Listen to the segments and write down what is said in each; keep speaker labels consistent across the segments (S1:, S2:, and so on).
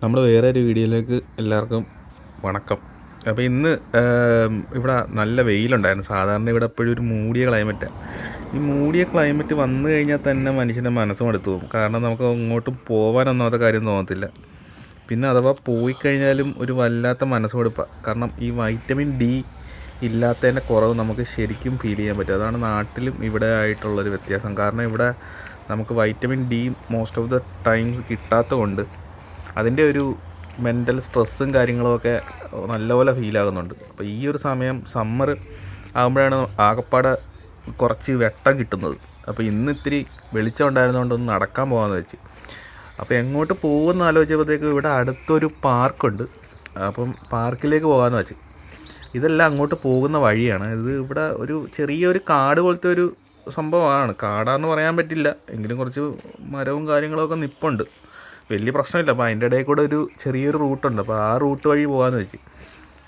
S1: നമ്മൾ വേറെ ഒരു വീഡിയോയിലേക്ക് എല്ലാവർക്കും വണക്കം. അപ്പോൾ ഇന്ന് ഇവിടെ നല്ല വെയിലുണ്ടായിരുന്നു. സാധാരണ ഇവിടെ എപ്പോഴും ഒരു മൂടിയ ക്ലൈമറ്റാണ്. ഈ മൂടിയ ക്ലൈമറ്റ് വന്നു കഴിഞ്ഞാൽ തന്നെ മനുഷ്യൻ്റെ മനസ്സും അടുത്ത് പോകും. കാരണം നമുക്ക് അങ്ങോട്ടും പോകാനൊന്നാമത്തെ കാര്യം തോന്നത്തില്ല. പിന്നെ അഥവാ പോയി കഴിഞ്ഞാലും ഒരു വല്ലാത്ത മനസ്സുകൊടുപ്പാണ്. കാരണം ഈ വൈറ്റമിൻ ഡി ഇല്ലാത്തതിൻ്റെ കുറവ് നമുക്ക് ശരിക്കും ഫീൽ ചെയ്യാൻ പറ്റും. അതാണ് നാട്ടിലും ഇവിടെ ആയിട്ടുള്ളൊരു വ്യത്യാസം. കാരണം ഇവിടെ നമുക്ക് vitamin D most of the times കിട്ടാത്തത് കൊണ്ട് അതിൻ്റെ ഒരു മെൻ്റൽ സ്ട്രെസ്സും കാര്യങ്ങളുമൊക്കെ നല്ലപോലെ ഫീലാകുന്നുണ്ട്. അപ്പോൾ ഈ ഒരു സമയം സമ്മർ ആകുമ്പോഴാണ് ആകപ്പാടെ കുറച്ച് വെട്ടം കിട്ടുന്നത്. അപ്പോൾ ഇന്ന് ഇത്തിരി വെളിച്ചം ഉണ്ടായിരുന്നതുകൊണ്ടൊന്ന് നടക്കാൻ പോകാമെന്ന് വെച്ച്. അപ്പോൾ എങ്ങോട്ട് പോകുമെന്ന് ആലോചിച്ചപ്പോഴത്തേക്ക് ഇവിടെ അടുത്തൊരു പാർക്കുണ്ട്. അപ്പം പാർക്കിലേക്ക് പോകാമെന്ന് വെച്ച്. ഇതെല്ലാം അങ്ങോട്ട് പോകുന്ന വഴിയാണ്. ഇത് ഇവിടെ ഒരു ചെറിയൊരു കാട് പോലത്തെ ഒരു സംഭവമാണ്. കാടാന്ന് പറയാൻ പറ്റില്ല, എങ്കിലും കുറച്ച് മരവും കാര്യങ്ങളൊക്കെ നിൽപ്പുണ്ട്. വലിയ പ്രശ്നമില്ല. അപ്പോൾ അതിൻ്റെ ഇടയിൽ കൂടെ ഒരു ചെറിയൊരു റൂട്ടുണ്ട്. അപ്പോൾ ആ റൂട്ട് വഴി പോകാമെന്ന് വെച്ച്.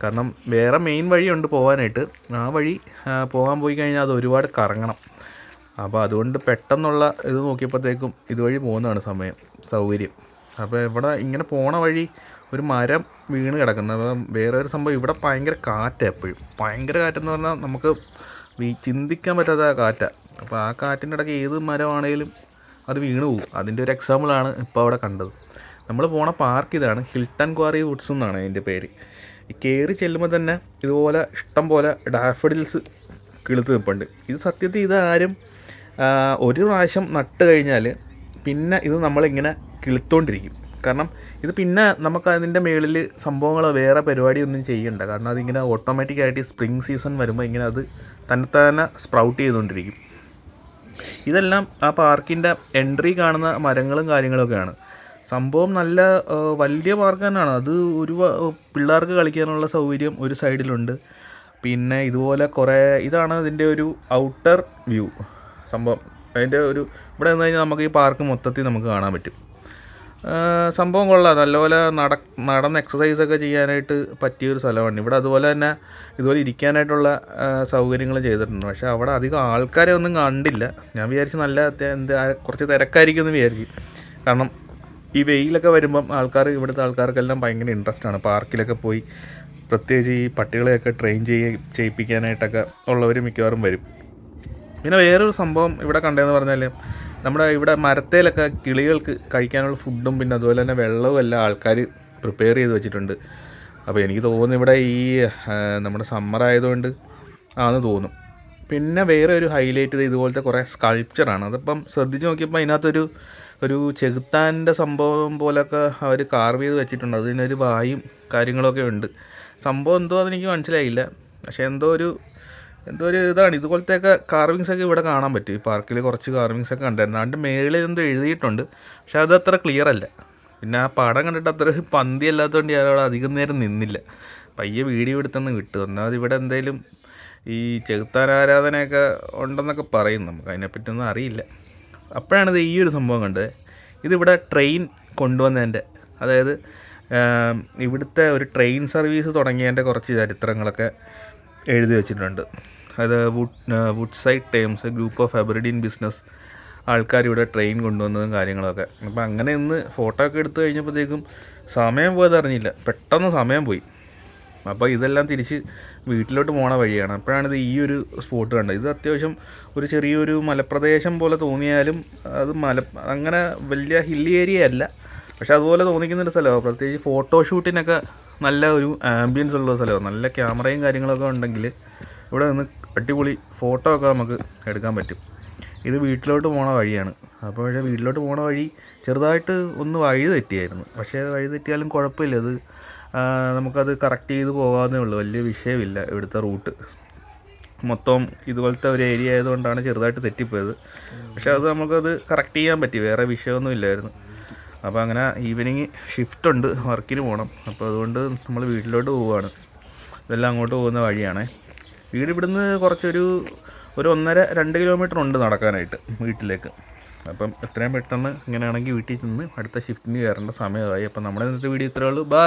S1: കാരണം വേറെ മെയിൻ വഴിയുണ്ട് പോകാനായിട്ട്. ആ വഴി പോകാൻ പോയി കഴിഞ്ഞാൽ അത് ഒരുപാട് കറങ്ങണം. അപ്പോൾ അതുകൊണ്ട് പെട്ടെന്നുള്ള ഇത് നോക്കിയപ്പോഴത്തേക്കും ഇതുവഴി പോകുന്നതാണ് സൗകര്യം. അപ്പോൾ ഇവിടെ ഇങ്ങനെ പോണ വഴി ഒരു മരം വീണ് കിടക്കുന്നത്. അപ്പോൾ വേറെ ഒരു സംഭവം, ഇവിടെ ഭയങ്കര കാറ്റാണ് എപ്പോഴും. ഭയങ്കര കാറ്റെന്ന് പറഞ്ഞാൽ നമുക്ക് ചിന്തിക്കാൻ പറ്റാത്ത കാറ്റാണ്. അപ്പോൾ ആ കാറ്റിൻ്റെ ഇടയ്ക്ക് ഏത് മരമാണേലും അത് വീണ് പോകും. അതിൻ്റെ ഒരു എക്സാമ്പിളാണ് ഇപ്പോൾ അവിടെ കണ്ടത്. നമ്മൾ പോണ പാർക്ക് ഇതാണ്. ഹിൽട്ടൺ ക്വാറി വുഡ്സ് എന്നാണ് അതിൻ്റെ പേര്. ഈ കയറി ചെല്ലുമ്പോൾ തന്നെ ഇതുപോലെ ഇഷ്ടം പോലെ ഡാഫഡിൽസ് കിളുത്ത് നിൽപ്പുണ്ട്. ഇത് സത്യത്തിൽ ഇതാരും ഒരു പ്രാവശ്യം നട്ട് കഴിഞ്ഞാൽ പിന്നെ ഇത് നമ്മളിങ്ങനെ കിളുത്തോണ്ടിരിക്കും. കാരണം ഇത് പിന്നെ നമുക്ക് അതിൻ്റെ മുകളിൽ സംഭവങ്ങളോ വേറെ പരിപാടിയൊന്നും ചെയ്യണ്ട. കാരണം അതിങ്ങനെ ഓട്ടോമാറ്റിക്കായിട്ട് സ്പ്രിങ് സീസൺ വരുമ്പോൾ ഇങ്ങനെ അത് തന്നെ സ്പ്രൗട്ട് ചെയ്തുകൊണ്ടിരിക്കും. ഇതെല്ലാം ആ പാർക്കിൻ്റെ എൻട്രി കാണുന്ന മരങ്ങളും കാര്യങ്ങളൊക്കെയാണ്. സംഭവം നല്ല വലിയ പാർക്ക് തന്നെയാണ്. അത് ഒരു പിള്ളേർക്ക് കളിക്കാനുള്ള സൗകര്യം ഒരു സൈഡിലുണ്ട്. പിന്നെ ഇതുപോലെ കുറേ ഇതാണ് ഇതിൻ്റെ ഒരു ഔട്ടർ വ്യൂ സംഭവം. അതിൻ്റെ ഒരു ഇവിടെ നിന്ന് കഴിഞ്ഞാൽ നമുക്ക് ഈ പാർക്ക് മൊത്തത്തിൽ നമുക്ക് കാണാൻ പറ്റും. സംഭവം കൊള്ളാം. നല്ലപോലെ നടന്ന് എക്സസൈസൊക്കെ ചെയ്യാനായിട്ട് പറ്റിയൊരു സ്ഥലമാണ്. ഇവിടെ അതുപോലെ തന്നെ ഇതുപോലെ ഇരിക്കാനായിട്ടുള്ള സൗകര്യങ്ങൾ ചെയ്തിട്ടുണ്ട്. പക്ഷേ അവിടെ അധികം ആൾക്കാരെ ഒന്നും കണ്ടില്ല. ഞാൻ വിചാരിച്ച് നല്ല കുറച്ച് തിരക്കായിരിക്കുമെന്ന് വിചാരിച്ചു. കാരണം ഈ വെയിലൊക്കെ വരുമ്പം ഇവിടുത്തെ ആൾക്കാർക്കെല്ലാം ഭയങ്കര ഇൻട്രസ്റ്റാണ് പാർക്കിലൊക്കെ പോയി. പ്രത്യേകിച്ച് ഈ പട്ടികളെയൊക്കെ ട്രെയിൻ ചെയ്യിപ്പിക്കാനായിട്ടൊക്കെ ഉള്ളവർ മിക്കവാറും വരും. പിന്നെ വേറൊരു സംഭവം ഇവിടെ കണ്ടതെന്ന് പറഞ്ഞാൽ, നമ്മുടെ ഇവിടെ മരത്തേലൊക്കെ കിളികൾക്ക് കഴിക്കാനുള്ള ഫുഡും പിന്നെ അതുപോലെ തന്നെ വെള്ളവും എല്ലാം ആൾക്കാർ പ്രിപ്പയർ ചെയ്ത് വെച്ചിട്ടുണ്ട്. അപ്പോൾ എനിക്ക് തോന്നുന്നു ഇവിടെ ഈ നമ്മുടെ സമ്മർ ആയതുകൊണ്ട് ആണെന്ന് തോന്നും. പിന്നെ വേറെ ഒരു ഹൈലൈറ്റ് ഇതുപോലത്തെ കുറേ സ്കൾപ്ചറാണ്. അതിപ്പം ശ്രദ്ധിച്ച് നോക്കിയപ്പോൾ അതിനകത്തൊരു ചെകുത്താൻ്റെ സംഭവം പോലൊക്കെ അവർ കാർവ് ചെയ്ത് വെച്ചിട്ടുണ്ട്. അതിനൊരു വായും കാര്യങ്ങളൊക്കെ ഉണ്ട്. സംഭവം എന്തോ അതെനിക്ക് മനസ്സിലായില്ല. പക്ഷേ എന്തോ ഒരു ഇതാണ്. ഇതുപോലത്തെയൊക്കെ കാർവിങ്സൊക്കെ ഇവിടെ കാണാൻ പറ്റും. ഈ പാർക്കിൽ കുറച്ച് കാർവിങ്സൊക്കെ കണ്ടായിരുന്നു. അതിൻ്റെ മേളിൽ എന്തോ എഴുതിയിട്ടുണ്ട്, പക്ഷെ അത് അത്ര ക്ലിയർ അല്ല. പിന്നെ ആ പടം കണ്ടിട്ട് അത്ര പന്തി അല്ലാത്തതുകൊണ്ട് ഞാനവിടെ അധികം നേരം നിന്നില്ല. പയ്യെ വീഡിയോ എടുത്തൊന്ന് വിട്ടു. ഒന്നാമത് ഇവിടെ എന്തെങ്കിലും ഈ ചെകുത്താൻ ആരാധനയൊക്കെ ഉണ്ടെന്നൊക്കെ പറയും. നമുക്ക് അതിനെപ്പറ്റിയൊന്നും അറിയില്ല. അപ്പോഴാണിത് ഈ ഒരു സംഭവം കണ്ടത്. ഇതിവിടെ ട്രെയിൻ കൊണ്ടുവന്നതിൻ്റെ, അതായത് ഇവിടുത്തെ ഒരു ട്രെയിൻ സർവീസ് തുടങ്ങിയതിൻ്റെ കുറച്ച് ചരിത്രങ്ങളൊക്കെ എഴുതി വെച്ചിട്ടുണ്ട്. അത് Woodside times group of Aberdeen business ആൾക്കാർ ഇവിടെ ട്രെയിൻ കൊണ്ടുവന്നതും കാര്യങ്ങളൊക്കെ. അപ്പോൾ അങ്ങനെ ഇന്ന് ഫോട്ടോ ഒക്കെ എടുത്തു കഴിഞ്ഞപ്പോഴത്തേക്കും സമയം പോയത് അറിഞ്ഞില്ല. പെട്ടെന്ന് സമയം പോയി. അപ്പോൾ ഇതെല്ലാം തിരിച്ച് വീട്ടിലോട്ട് പോണ വഴിയാണ്. അപ്പോഴാണിത് ഈ ഒരു സ്പോട്ട് കണ്ടത്. ഇത് അത്യാവശ്യം ഒരു ചെറിയൊരു മലപ്രദേശം പോലെ തോന്നിയാലും അത് അങ്ങനെ വലിയ ഹില്ലി ഏരിയ അല്ല, പക്ഷെ അതുപോലെ തോന്നിക്കുന്നൊരു സ്ഥലമാണ്. പ്രത്യേകിച്ച് ഫോട്ടോഷൂട്ടിനൊക്കെ നല്ല ഒരു ആംബിയൻസ് ഉള്ള സ്ഥലമാണ്. നല്ല ക്യാമറയും കാര്യങ്ങളൊക്കെ ഉണ്ടെങ്കിൽ ഇവിടെ നിന്ന് അടിപൊളി ഫോട്ടോ ഒക്കെ നമുക്ക് എടുക്കാൻ പറ്റും. ഇത് വീട്ടിലോട്ട് പോണ വഴിയാണ്. അപ്പോൾ പക്ഷേ വീട്ടിലോട്ട് പോണ വഴി ചെറുതായിട്ട് ഒന്ന് വഴി തെറ്റിയായിരുന്നു. പക്ഷേ വഴി തെറ്റിയാലും കുഴപ്പമില്ല. അത് നമുക്കത് കറക്റ്റ് ചെയ്ത് പോകാവുന്നേ ഉള്ളൂ. വലിയ വിഷയമില്ല. ഇവിടുത്തെ റൂട്ട് മൊത്തം ഇതുപോലത്തെ ഒരു ഏരിയ ആയതുകൊണ്ടാണ് ചെറുതായിട്ട് തെറ്റിപ്പോയത്. പക്ഷേ അത് നമുക്കത് കറക്റ്റ് ചെയ്യാൻ പറ്റി. വേറെ വിഷയമൊന്നും ഇല്ലായിരുന്നു. അപ്പോൾ അങ്ങനെ ഈവനിങ് ഷിഫ്റ്റ് ഉണ്ട്, വർക്കിന് പോകണം. അപ്പോൾ അതുകൊണ്ട് നമ്മൾ വീട്ടിലോട്ട് പോവുകയാണ്. ഇതെല്ലാം അങ്ങോട്ട് പോകുന്ന വഴിയാണ്. വീട് ഇവിടുന്ന് കുറച്ചൊരു 1.5-2 കിലോമീറ്റർ ഉണ്ട് നടക്കാനായിട്ട് വീട്ടിലേക്ക്. അപ്പം എത്രയും പെട്ടെന്ന് ഇങ്ങനെയാണെങ്കിൽ വീട്ടിൽ നിന്ന് അടുത്ത ഷിഫ്റ്റിന് കയറേണ്ട സമയമായി. അപ്പം നമ്മുടെ ഇന്നത്തെ വീഡിയോ ഇത്രയേ ഉള്ളൂ. ബൈ.